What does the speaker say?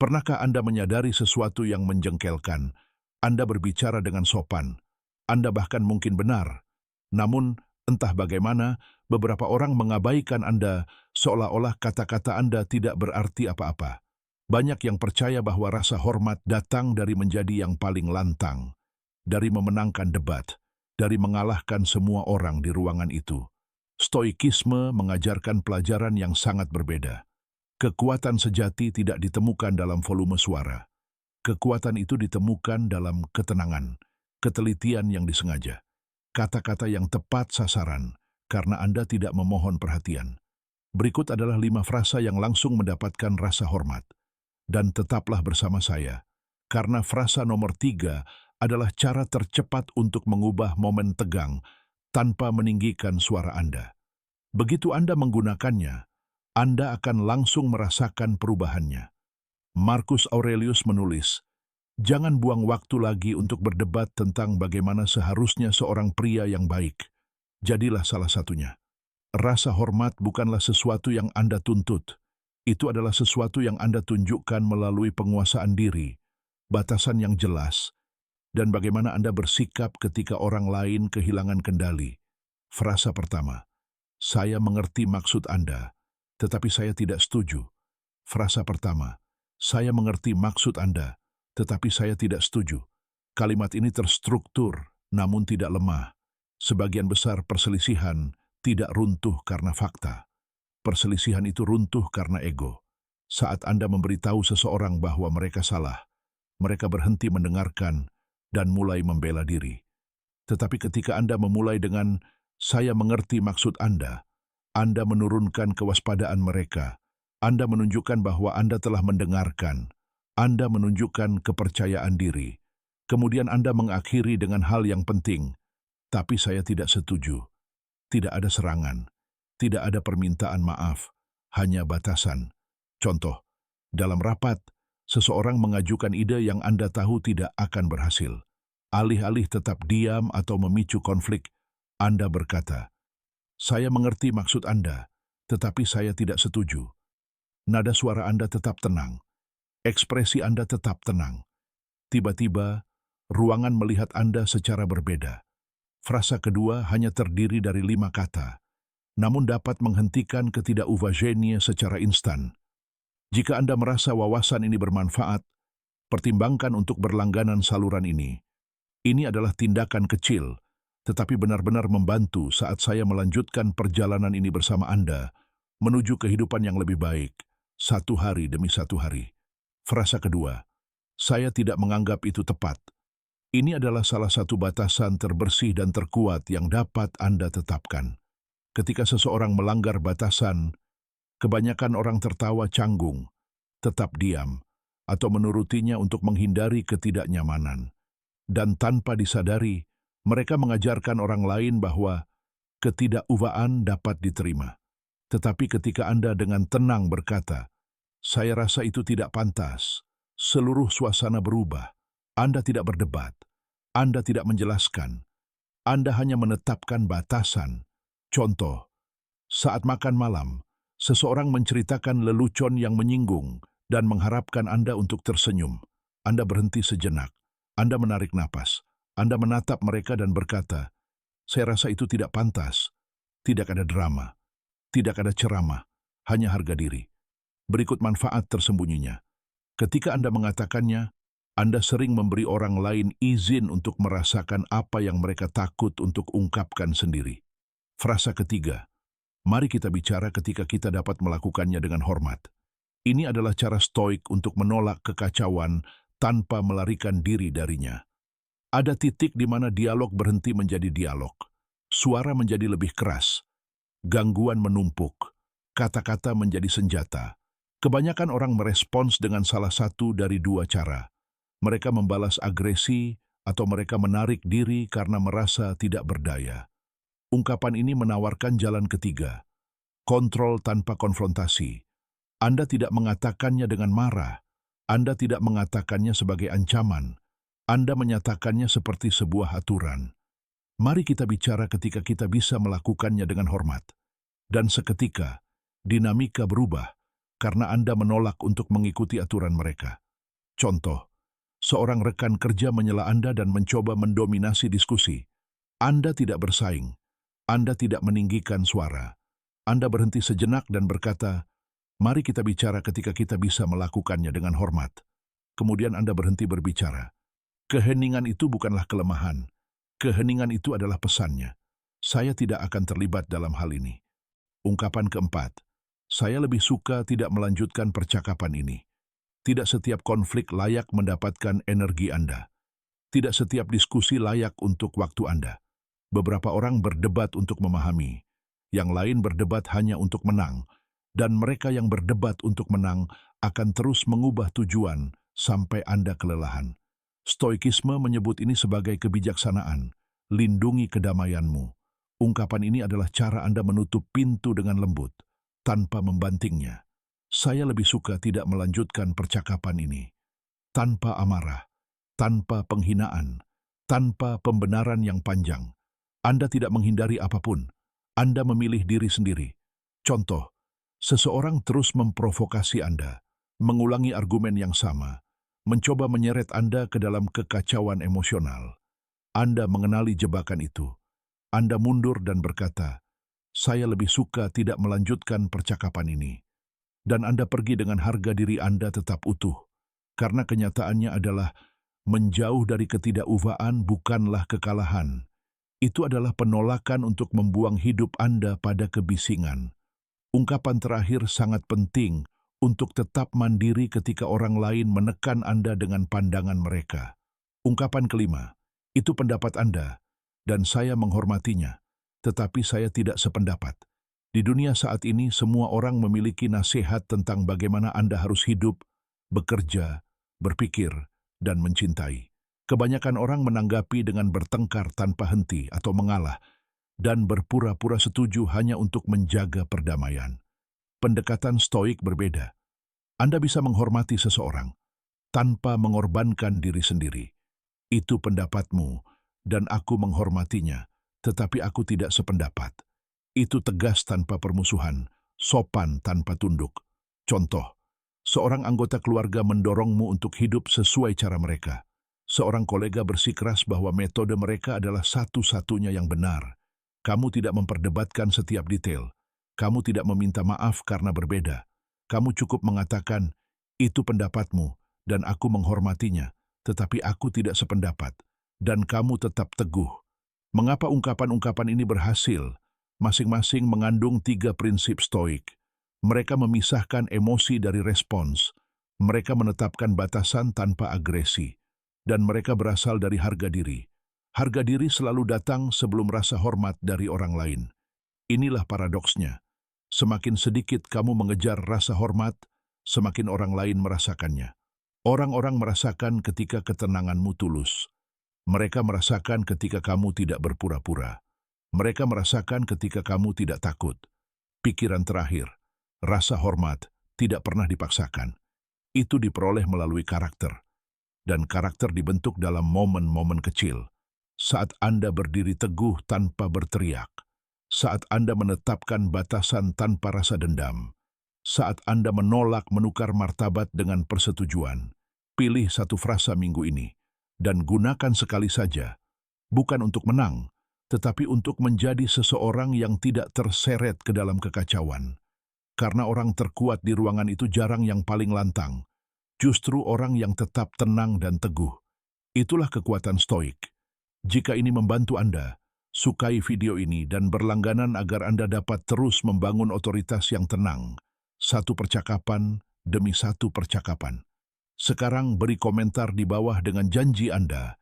Pernahkah Anda menyadari sesuatu yang menjengkelkan? Anda berbicara dengan sopan. Anda bahkan mungkin benar. Namun, entah bagaimana, beberapa orang mengabaikan Anda seolah-olah kata-kata Anda tidak berarti apa-apa. Banyak yang percaya bahwa rasa hormat datang dari menjadi yang paling lantang, dari memenangkan debat, dari mengalahkan semua orang di ruangan itu. Stoikisme mengajarkan pelajaran yang sangat berbeda. Kekuatan sejati tidak ditemukan dalam volume suara. Kekuatan itu ditemukan dalam ketenangan, ketelitian yang disengaja, kata-kata yang tepat sasaran, karena Anda tidak memohon perhatian. Berikut adalah 5 frasa yang langsung mendapatkan rasa hormat. Dan tetaplah bersama saya, karena frasa nomor 3 adalah cara tercepat untuk mengubah momen tegang tanpa meninggikan suara Anda. Begitu Anda menggunakannya, Anda akan langsung merasakan perubahannya. Marcus Aurelius menulis, "Jangan buang waktu lagi untuk berdebat tentang bagaimana seharusnya seorang pria yang baik. Jadilah salah satunya." Rasa hormat bukanlah sesuatu yang Anda tuntut. Itu adalah sesuatu yang Anda tunjukkan melalui penguasaan diri, batasan yang jelas, dan bagaimana Anda bersikap ketika orang lain kehilangan kendali. Frasa pertama, "Saya mengerti maksud Anda, tetapi saya tidak setuju." Frasa pertama, "Saya mengerti maksud Anda, tetapi saya tidak setuju." Kalimat ini terstruktur, namun tidak lemah. Sebagian besar perselisihan tidak runtuh karena fakta. Perselisihan itu runtuh karena ego. Saat Anda memberitahu seseorang bahwa mereka salah, mereka berhenti mendengarkan dan mulai membela diri. Tetapi ketika Anda memulai dengan, "Saya mengerti maksud Anda menurunkan kewaspadaan mereka. Anda menunjukkan bahwa Anda telah mendengarkan. Anda menunjukkan kepercayaan diri. Kemudian Anda mengakhiri dengan hal yang penting, "Tapi saya tidak setuju." Tidak ada serangan, tidak ada permintaan maaf, hanya batasan. Contoh, dalam rapat, seseorang mengajukan ide yang Anda tahu tidak akan berhasil. Alih-alih tetap diam atau memicu konflik, Anda berkata, "Saya mengerti maksud Anda, tetapi saya tidak setuju." Nada suara Anda tetap tenang. Ekspresi Anda tetap tenang. Tiba-tiba, ruangan melihat Anda secara berbeda. Frasa kedua hanya terdiri dari 5 kata, namun dapat menghentikan ketidakuvagenie secara instan. Jika Anda merasa wawasan ini bermanfaat, pertimbangkan untuk berlangganan saluran ini. Ini adalah tindakan kecil, tetapi benar-benar membantu saat saya melanjutkan perjalanan ini bersama Anda menuju kehidupan yang lebih baik, satu hari demi satu hari. Frasa kedua, "Saya tidak menganggap itu tepat." Ini adalah salah satu batasan terbersih dan terkuat yang dapat Anda tetapkan. Ketika seseorang melanggar batasan, kebanyakan orang tertawa canggung, tetap diam, atau menurutinya untuk menghindari ketidaknyamanan. Dan tanpa disadari, mereka mengajarkan orang lain bahwa ketidakuvaan dapat diterima. Tetapi ketika Anda dengan tenang berkata, "Saya rasa itu tidak pantas," seluruh suasana berubah. Anda tidak berdebat, Anda tidak menjelaskan, Anda hanya menetapkan batasan. Contoh, saat makan malam, seseorang menceritakan lelucon yang menyinggung dan mengharapkan Anda untuk tersenyum. Anda berhenti sejenak, Anda menarik napas, Anda menatap mereka dan berkata, "Saya rasa itu tidak pantas." Tidak ada drama, tidak ada ceramah, hanya harga diri. Berikut manfaat tersembunyinya. Ketika Anda mengatakannya, Anda sering memberi orang lain izin untuk merasakan apa yang mereka takut untuk ungkapkan sendiri. Frasa ketiga, "Mari kita bicara ketika kita dapat melakukannya dengan hormat." Ini adalah cara stoik untuk menolak kekacauan tanpa melarikan diri darinya. Ada titik di mana dialog berhenti menjadi dialog. Suara menjadi lebih keras. Gangguan menumpuk. Kata-kata menjadi senjata. Kebanyakan orang merespons dengan salah satu dari 2 cara. Mereka membalas agresi atau mereka menarik diri karena merasa tidak berdaya. Ungkapan ini menawarkan jalan ketiga, kontrol tanpa konfrontasi. Anda tidak mengatakannya dengan marah, Anda tidak mengatakannya sebagai ancaman, Anda menyatakannya seperti sebuah aturan. Mari kita bicara ketika kita bisa melakukannya dengan hormat. Dan seketika, dinamika berubah. karena Anda menolak untuk mengikuti aturan mereka. Contoh, seorang rekan kerja menyela Anda dan mencoba mendominasi diskusi. Anda tidak bersaing. Anda tidak meninggikan suara. Anda berhenti sejenak dan berkata, "Mari kita bicara ketika kita bisa melakukannya dengan hormat." Kemudian Anda berhenti berbicara. Keheningan itu bukanlah kelemahan. Keheningan itu adalah pesannya. Saya tidak akan terlibat dalam hal ini. Ungkapan keempat, saya lebih suka tidak melanjutkan percakapan ini. Tidak setiap konflik layak mendapatkan energi Anda. Tidak setiap diskusi layak untuk waktu Anda. Beberapa orang berdebat untuk memahami. Yang lain berdebat hanya untuk menang. Dan mereka yang berdebat untuk menang akan terus mengubah tujuan sampai Anda kelelahan. Stoikisme menyebut ini sebagai kebijaksanaan. Lindungi kedamaianmu. Ungkapan ini adalah cara Anda menutup pintu dengan lembut, tanpa membantingnya. Saya lebih suka tidak melanjutkan percakapan ini. Tanpa amarah, tanpa penghinaan, tanpa pembenaran yang panjang. Anda tidak menghindari apapun. Anda memilih diri sendiri. Contoh, seseorang terus memprovokasi Anda, mengulangi argumen yang sama, mencoba menyeret Anda ke dalam kekacauan emosional. Anda mengenali jebakan itu. Anda mundur dan berkata, "Saya lebih suka tidak melanjutkan percakapan ini." Dan Anda pergi dengan harga diri Anda tetap utuh. Karena kenyataannya adalah menjauh dari ketidakufaan bukanlah kekalahan. Itu adalah penolakan untuk membuang hidup Anda pada kebisingan. Ungkapan terakhir sangat penting untuk tetap mandiri ketika orang lain menekan Anda dengan pandangan mereka. Ungkapan kelima, itu pendapat Anda, dan saya menghormatinya, tetapi saya tidak sependapat. Di dunia saat ini, semua orang memiliki nasihat tentang bagaimana Anda harus hidup, bekerja, berpikir, dan mencintai. Kebanyakan orang menanggapi dengan bertengkar tanpa henti atau mengalah, dan berpura-pura setuju hanya untuk menjaga perdamaian. Pendekatan Stoik berbeda. Anda bisa menghormati seseorang tanpa mengorbankan diri sendiri. Itu pendapatmu, dan aku menghormatinya, tetapi aku tidak sependapat. Itu tegas tanpa permusuhan, sopan tanpa tunduk. Contoh, seorang anggota keluarga mendorongmu untuk hidup sesuai cara mereka. Seorang kolega bersikeras bahwa metode mereka adalah satu-satunya yang benar. Kamu tidak memperdebatkan setiap detail. Kamu tidak meminta maaf karena berbeda. Kamu cukup mengatakan, itu pendapatmu, dan aku menghormatinya, tetapi aku tidak sependapat. Dan kamu tetap teguh. Mengapa ungkapan-ungkapan ini berhasil? Masing-masing mengandung 3 prinsip Stoik. Mereka memisahkan emosi dari respons. Mereka menetapkan batasan tanpa agresi. Dan mereka berasal dari harga diri. Harga diri selalu datang sebelum rasa hormat dari orang lain. Inilah paradoksnya. Semakin sedikit kamu mengejar rasa hormat, semakin orang lain merasakannya. Orang-orang merasakan ketika ketenanganmu tulus. Mereka merasakan ketika kamu tidak berpura-pura. Mereka merasakan ketika kamu tidak takut. Pikiran terakhir, rasa hormat tidak pernah dipaksakan. Itu diperoleh melalui karakter. Dan karakter dibentuk dalam momen-momen kecil. Saat Anda berdiri teguh tanpa berteriak. Saat Anda menetapkan batasan tanpa rasa dendam. Saat Anda menolak menukar martabat dengan persetujuan. Pilih satu frasa minggu ini. Dan gunakan sekali saja, bukan untuk menang, tetapi untuk menjadi seseorang yang tidak terseret ke dalam kekacauan. Karena orang terkuat di ruangan itu jarang yang paling lantang, justru orang yang tetap tenang dan teguh. Itulah kekuatan Stoik. Jika ini membantu Anda, sukai video ini dan berlangganan agar Anda dapat terus membangun otoritas yang tenang, satu percakapan demi satu percakapan. Sekarang beri komentar di bawah dengan janji Anda